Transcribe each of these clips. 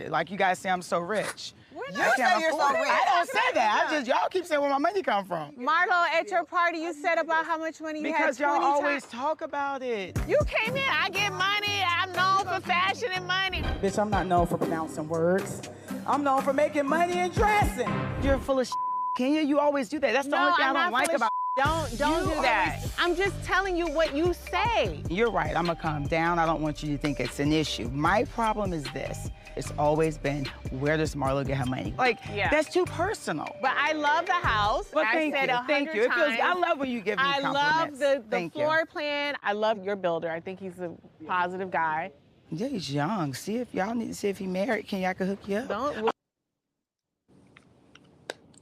it. Like you guys say I'm so rich. You say you're so rich. I don't say that. Y'all keep saying where my money come from. Marlo, at your party, you said about how much money you had 20 Because y'all always times. talk about it. You came in, I get money, I'm known for fashion and money. Bitch, I'm not known for pronouncing words. I'm known for making money and dressing. You're full of Kenya, you always do that. That's the only thing I don't like about Don't do that. I'm just telling you what you say. You're right, I'm gonna calm down. I don't want you to think it's an issue. My problem is this. It's always been, where does Marlo get her money? Like, that's too personal. But I love the house. Well, I said 100 It feels, I times. love when you give me I compliments. love the floor plan. I love your builder. I think he's a positive guy. Yeah, he's young. See if y'all need to see if he married. Can y'all could hook you up? Don't.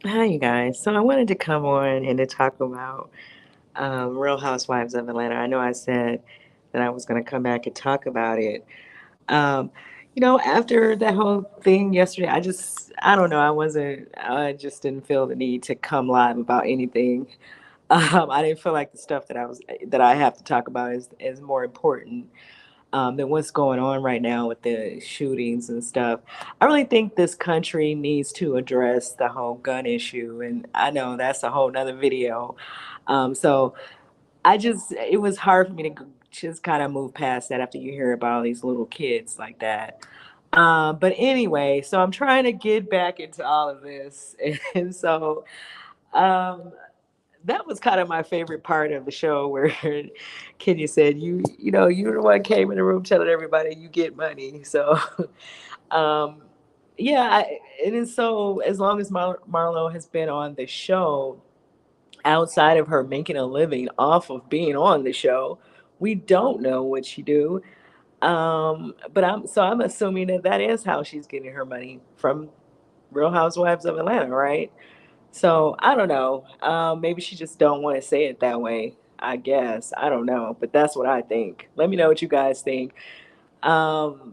Hi, you guys. So I wanted to come on and to talk about Real Housewives of Atlanta. I know I said that I was going to come back and talk about it. After that whole thing yesterday, I don't know. I just didn't feel the need to come live about anything. I didn't feel like the stuff that I have to talk about is more important than what's going on right now with the shootings and stuff. I really think this country needs to address the whole gun issue, and I know that's a whole nother video. So it was hard for me to just kind of move past that after you hear about all these little kids like that. But anyway, so I'm trying to get back into all of this, and so that was kind of my favorite part of the show, where Kenya said, you're the one came in the room telling everybody you get money. So, and so as long as Marlo has been on the show, outside of her making a living off of being on the show, we don't know what she do. But I'm assuming that is how she's getting her money, from Real Housewives of Atlanta, right? So I don't know. Maybe she just don't want to say it that way. I guess I don't know, but that's what I think. Let me know what you guys think in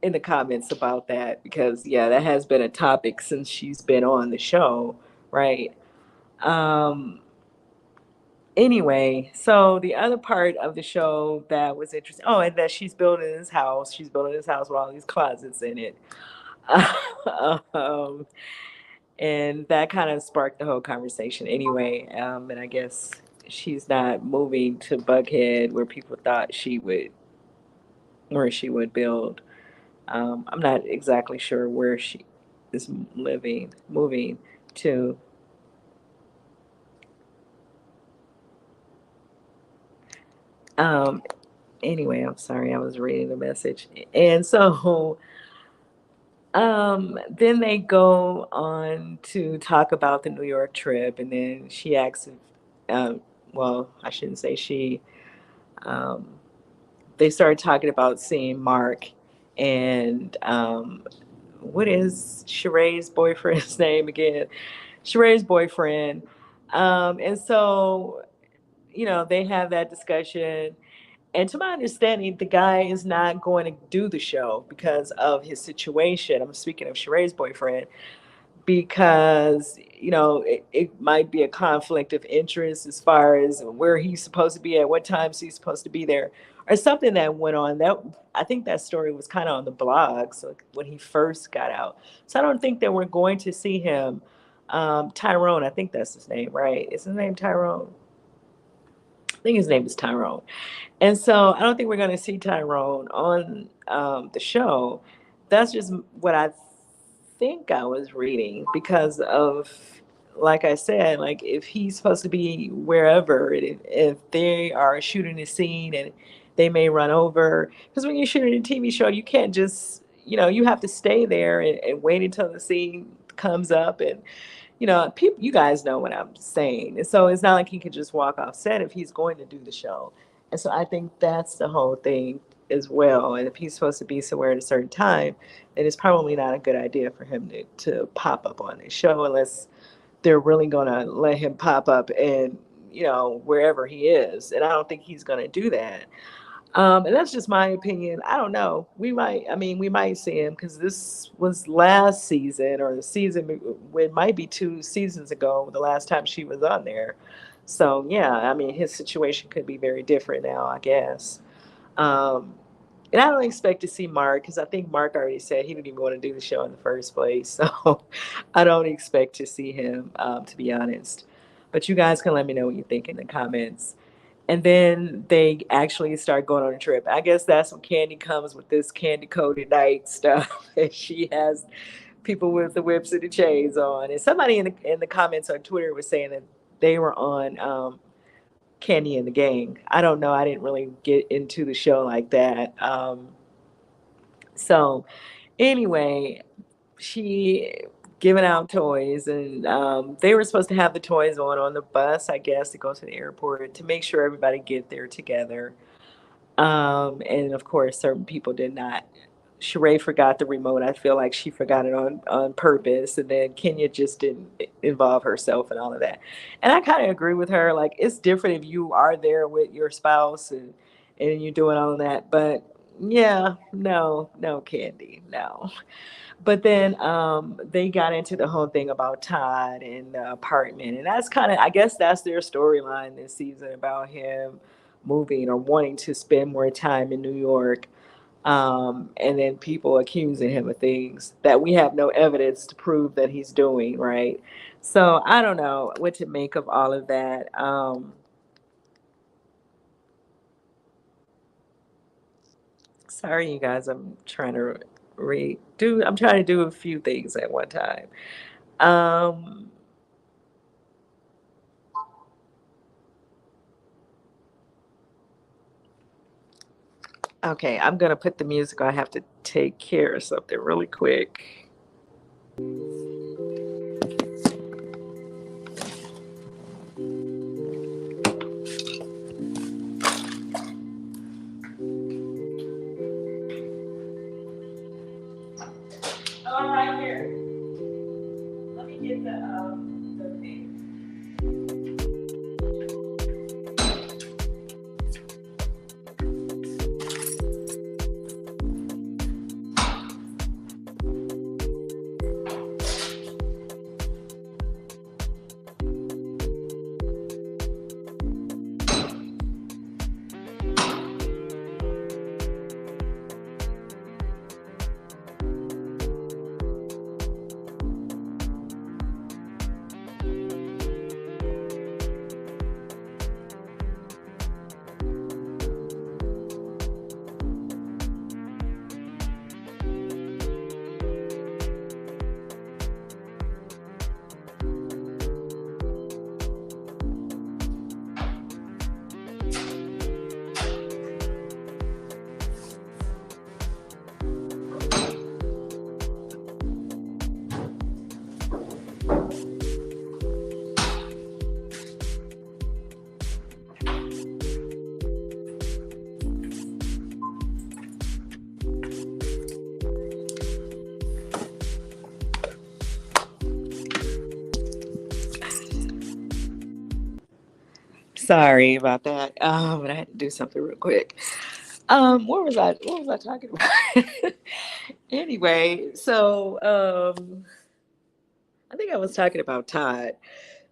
the comments about that, because that has been a topic since she's been on the show, right? Anyway, so the other part of the show that was interesting. Oh, and that she's building this house. She's building this house with all these closets in it. And that kind of sparked the whole conversation anyway. And I guess she's not moving to Buckhead, where people thought she would build. I'm not exactly sure where she is moving to. Anyway, I'm sorry, I was reading the message. And so then they go on to talk about the New York trip, and then she asks if, well, I shouldn't say she, they started talking about seeing Mark, and what is Sheree's boyfriend's name again? Sheree's boyfriend. And so, they have that discussion. And to my understanding, the guy is not going to do the show because of his situation. I'm speaking of Sheree's boyfriend, because, it might be a conflict of interest as far as where he's supposed to be at, what times he's supposed to be there, or something that went on. That I think that story was kind of on the blog, so when he first got out. So I don't think that we're going to see him. Tyrone, I think that's his name, right? Is his name Tyrone? I think his name is Tyrone. And so I don't think we're going to see Tyrone on the show. That's just what I think I was reading, because of, like I said, like if he's supposed to be wherever, if they are shooting a scene and they may run over, because when you're shooting a TV show, you can't just, you have to stay there and wait until the scene comes up. And people, you guys know what I'm saying. And so it's not like he could just walk off set if he's going to do the show. And so I think that's the whole thing as well. And if he's supposed to be somewhere at a certain time, then it's probably not a good idea for him to pop up on this show, unless they're really going to let him pop up and, wherever he is. And I don't think he's going to do that. And that's just my opinion. I don't know. We might see him, because this was last season, or the season, it might be 2 seasons ago, the last time she was on there. So, his situation could be very different now, I guess. And I don't expect to see Mark because I think Mark already said he didn't even want to do the show in the first place. So I don't expect to see him, to be honest. But you guys can let me know what you think in the comments. And then they actually start going on a trip. I guess that's when Candy comes with this candy coated night stuff. And she has people with the whips and the chains on. And somebody in the comments on Twitter was saying that they were on Candy and the Gang. I don't know. I didn't really get into the show like that. So anyway, she giving out toys, and they were supposed to have the toys on the bus, I guess, to go to the airport to make sure everybody get there together. And of course, certain people did not. Sheree forgot the remote. I feel like she forgot it on purpose, and then Kenya just didn't involve herself in all of that. And I kind of agree with her. Like, it's different if you are there with your spouse and you're doing all of that. But yeah, no, no, Candy, no. But then they got into the whole thing about Todd and the apartment, and that's kind of, I guess, that's their storyline this season about him moving or wanting to spend more time in New York, and then people accusing him of things that we have no evidence to prove that he's doing, right? So I don't know what to make of all of that. Sorry, you guys, I'm trying to I'm trying to do a few things at one time. Um, okay, I'm gonna put the music on. I have to take care of something really quick. Oh, I'm right here. Let me get the thing. Sorry about that. But I had to do something real quick. What was I talking about? Anyway, so I think I was talking about Todd.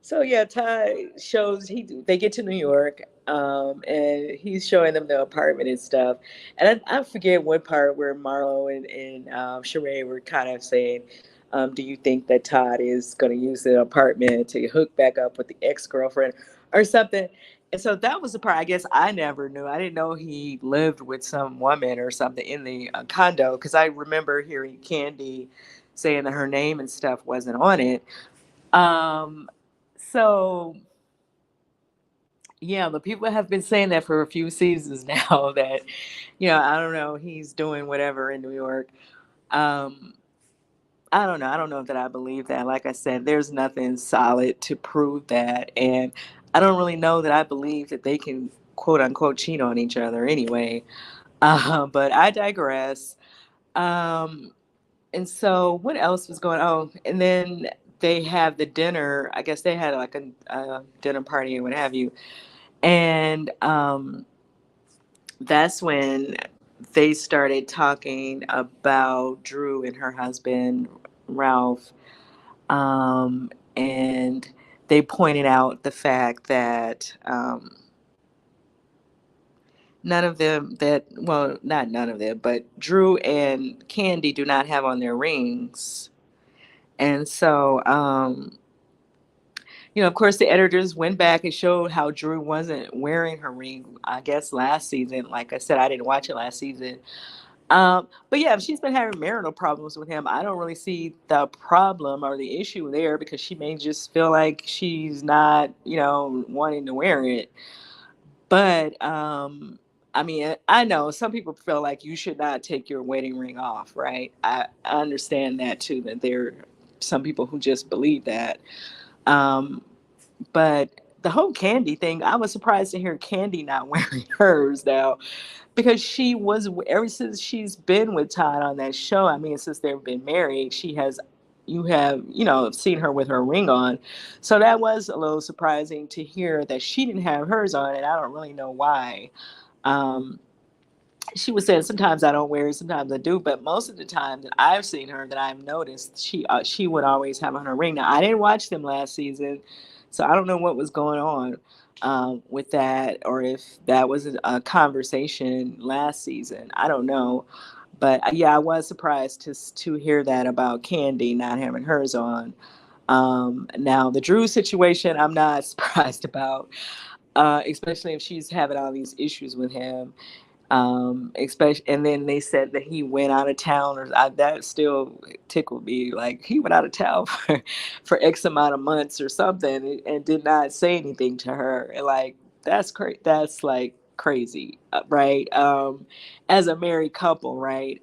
So yeah, Todd shows they get to New York, and he's showing them the apartment and stuff. And I forget what part where Marlo and Sheree were kind of saying, "Do you think that Todd is going to use the apartment to hook back up with the ex girlfriend or something?" And so that was the part I guess I never knew. I didn't know he lived with some woman or something in the condo because I remember hearing Candy saying that her name and stuff wasn't on it. Um, so yeah, the people have been saying that for a few seasons now that, I don't know, he's doing whatever in New York. Um, I don't know. I don't know that I believe that. Like I said, there's nothing solid to prove that. And I don't really know that I believe that they can quote unquote cheat on each other anyway. But I digress. Um, and so what else was going on? And then they have the dinner. I guess they had like a dinner party or what have you. And that's when they started talking about Drew and her husband, Ralph. And they pointed out the fact that none of them that, well, not none of them, but Drew and Candy do not have on their rings. And so, of course, the editors went back and showed how Drew wasn't wearing her ring, I guess, last season. Like I said, I didn't watch it last season. But yeah, if she's been having marital problems with him, I don't really see the problem or the issue there because she may just feel like she's not, wanting to wear it. But I mean, I know some people feel like you should not take your wedding ring off, right? I understand that too, that there are some people who just believe that. Um, but the whole Candy thing, I was surprised to hear Candy not wearing hers now because she was, ever since she's been with Todd on that show. I mean, since they've been married, you have, seen her with her ring on. So that was a little surprising to hear that she didn't have hers on, and I don't really know why. Um, she was saying sometimes I don't wear it, sometimes I do, but most of the time that I've seen her, that I've noticed, she would always have on her ring. Now I didn't watch them last season, so I don't know what was going on with that, or if that was a conversation last season. I don't know, but yeah, I was surprised to hear that about Candy not having hers on. Now the Drew situation, I'm not surprised about, especially if she's having all these issues with him, especially, and then they said that he went out of town, or that still tickled me. Like, he went out of town for X amount of months or something, and did not say anything to her. And like, that's crazy. That's like crazy, right? As a married couple, right?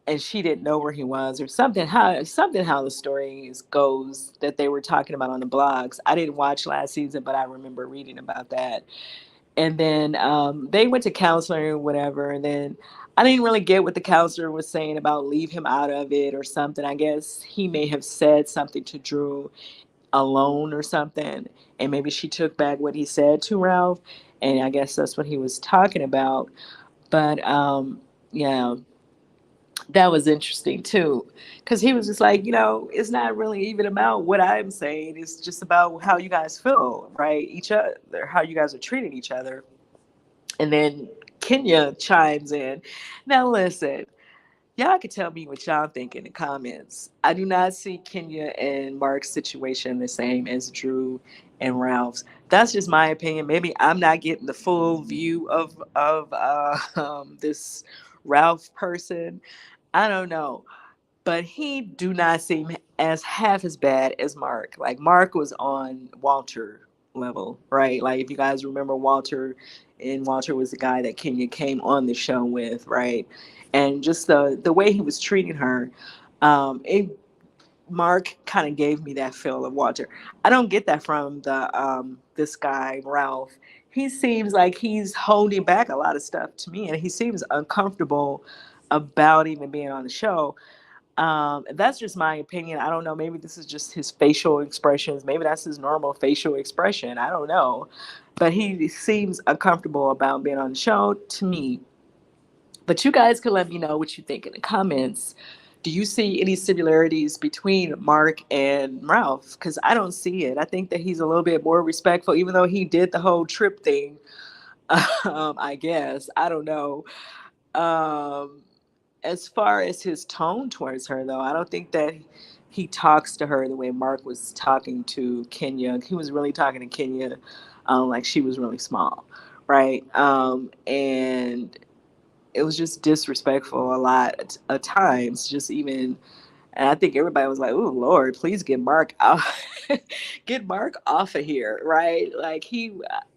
And she didn't know where he was, or something how the story goes, that they were talking about on the blogs. I didn't watch last season, but I remember reading about that. And then they went to counseling or whatever, and then I didn't really get what the counselor was saying about leave him out of it or something. I guess he may have said something to Drew alone or something, and maybe she took back what he said to Ralph, and I guess that's what he was talking about. But yeah, that was interesting too, because he was just like, it's not really even about what I'm saying, it's just about how you guys feel, right, each other, how you guys are treating each other. And then Kenya chimes in. Now, listen, y'all can tell me what y'all think in the comments. I do not see Kenya and Mark's situation the same as Drew and Ralph's. That's just my opinion. Maybe I'm not getting the full view of this Ralph person. I don't know, but he do not seem as half as bad as Mark. Like, Mark was on Walter level, right? Like, if you guys remember Walter, and Walter was the guy that Kenya came on the show with, right? And just the way he was treating her, it Mark kind of gave me that feel of Walter. I don't get that from the this guy Ralph. He seems like he's holding back a lot of stuff to me, and he seems uncomfortable about even being on the show. That's just my opinion. I don't know. Maybe this is just his facial expressions. Maybe that's his normal facial expression. I don't know. But he seems uncomfortable about being on the show to me. But you guys can let me know what you think in the comments. Do you see any similarities between Mark and Ralph? Because I don't see it. I think that he's a little bit more respectful, even though he did the whole trip thing. I guess. I don't know. Um, as far as his tone towards her, though, I don't think that he talks to her the way Mark was talking to Kenya. He was really talking to Kenya like she was really small, right? And it was just disrespectful a lot of times, just even. And I think everybody was like, "Oh Lord, please get Mark out, get Mark off of here," right? Like,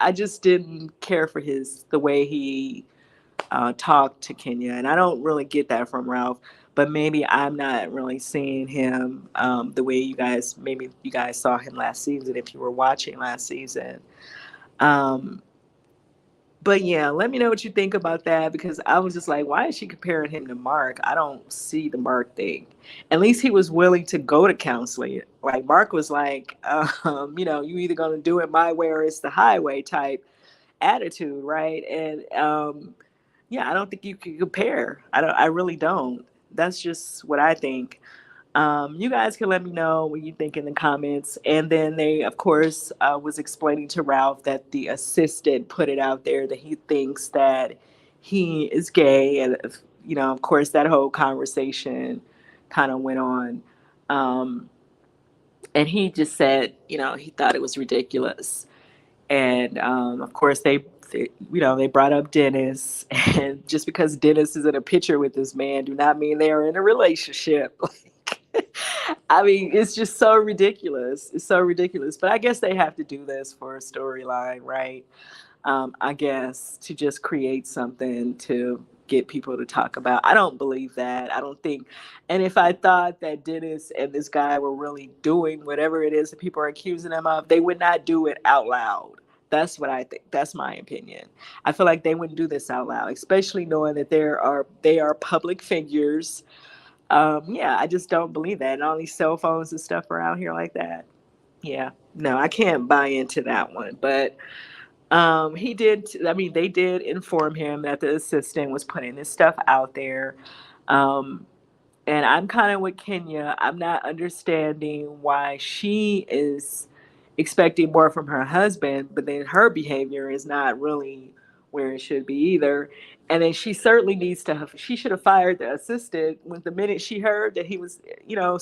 I just didn't care for the way he talk to Kenya, and I don't really get that from Ralph. But maybe I'm not really seeing him the way maybe you guys saw him last season if you were watching last season. Um, but yeah, let me know what you think about that, because I was just like, why is she comparing him to Mark? I don't see the Mark thing. At least he was willing to go to counseling. Like, Mark was like, you either gonna do it my way or it's the highway type attitude, right? And yeah, I don't think you can compare. I really don't. That's just what I think. You guys can let me know what you think in the comments. And then they, of course, was explaining to Ralph that the assistant put it out there that he thinks that he is gay. And, of course, that whole conversation kind of went on. Um, and he just said, he thought it was ridiculous. And of course, they brought up Dennis, and just because Dennis is in a picture with this man, do not mean they are in a relationship. I mean, it's just so ridiculous. It's so ridiculous. But I guess they have to do this for a storyline, right? I guess to just create something to get people to talk about. I don't believe that. I don't think. And if I thought that Dennis and this guy were really doing whatever it is that people are accusing them of, they would not do it out loud. That's what I think. That's my opinion. I feel like they wouldn't do this out loud, especially knowing that they are public figures. Yeah, I just don't believe that. And all these cell phones and stuff are out here like that. Yeah, no, I can't buy into that one. But they did inform him that the assistant was putting this stuff out there. Um, and I'm kind of with Kenya. I'm not understanding why she is expecting more from her husband, but then her behavior is not really where it should be either. And then she certainly she should have fired the assistant when the minute she heard that he was,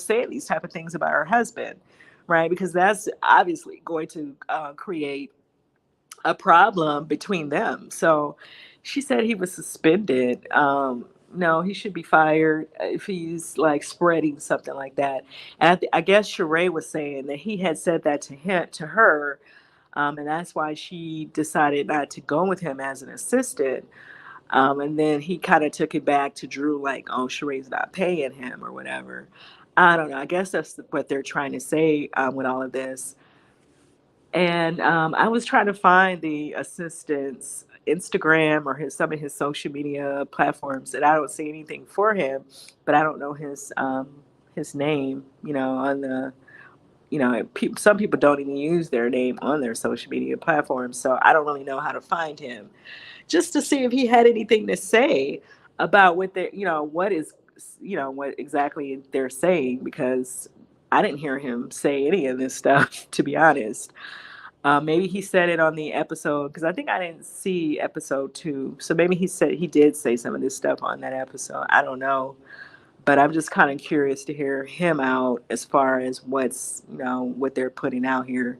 saying these type of things about her husband, right? Because that's obviously going to create a problem between them. So she said he was suspended. No, he should be fired if he's like spreading something like that. And I guess Sheree was saying that he had said that to her, and that's why she decided not to go with him as an assistant. And then he kind of took it back to Drew, like, oh, Sheree's not paying him or whatever. I don't know. I guess that's what they're trying to say with all of this. And I was trying to find the assistant's Instagram or some of his social media platforms, and I don't see anything for him. But I don't know his name. On the some people don't even use their name on their social media platforms, so I don't really know how to find him. Just to see if he had anything to say about what they what is what exactly they're saying, because I didn't hear him say any of this stuff, to be honest. Maybe he said it on the episode, because I think I didn't see episode 2. So maybe he did say some of this stuff on that episode. I don't know. But I'm just kind of curious to hear him out as far as what they're putting out here,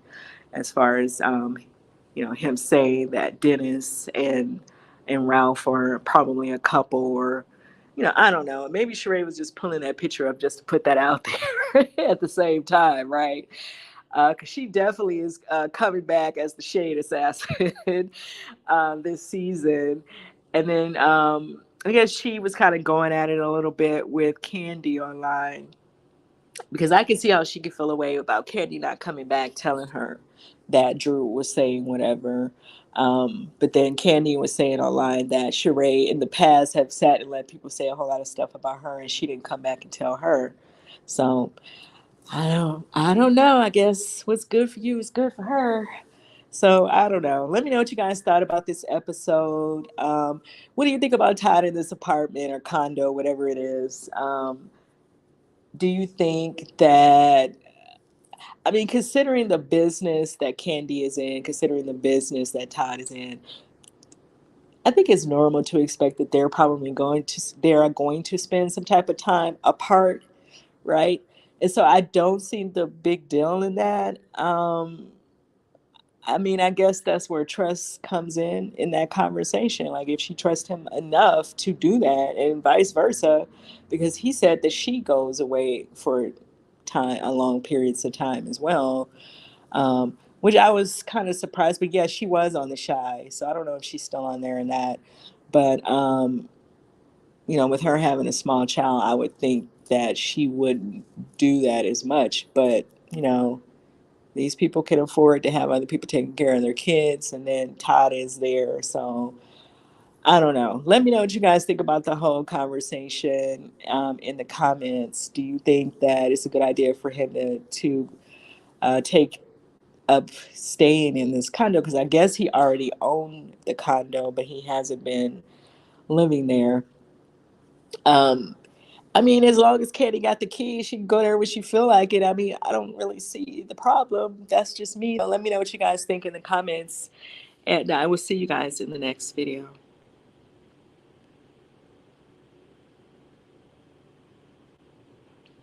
as far as him saying that Dennis and Ralph are probably a couple, or I don't know. Maybe Sheree was just pulling that picture up just to put that out there at the same time, right? Because she definitely is coming back as the Shade Assassin this season. And then I guess she was kind of going at it a little bit with Candy online, because I can see how she could feel a way about Candy not coming back, telling her that Drew was saying whatever. But then Candy was saying online that Sheree in the past have sat and let people say a whole lot of stuff about her, and she didn't come back and tell her. So I don't know. I guess what's good for you is good for her. So I don't know. Let me know what you guys thought about this episode. What do you think about Todd in this apartment or condo, whatever it is? Do you think that, I mean, considering the business that Candy is in, considering the business that Todd is in, I think it's normal to expect that they are going to spend some type of time apart, right? And so I don't see the big deal in that. I mean, I guess that's where trust comes in that conversation. Like, if she trusts him enough to do that, and vice versa, because he said that she goes away for long periods of time as well, which I was kind of surprised. But yeah, she was on the Shy, so I don't know if she's still on there or not. But with her having a small child, I would think that she wouldn't do that as much. But these people can afford to have other people taking care of their kids, and then Todd is there. So I don't know. Let me know what you guys think about the whole conversation in the comments. Do you think that it's a good idea for him to take up staying in this condo? Because I guess he already owned the condo, but he hasn't been living there. I mean, as long as Katie got the key, she can go there when she feel like it. I mean, I don't really see the problem. That's just me. Let me know what you guys think in the comments. And I will see you guys in the next video.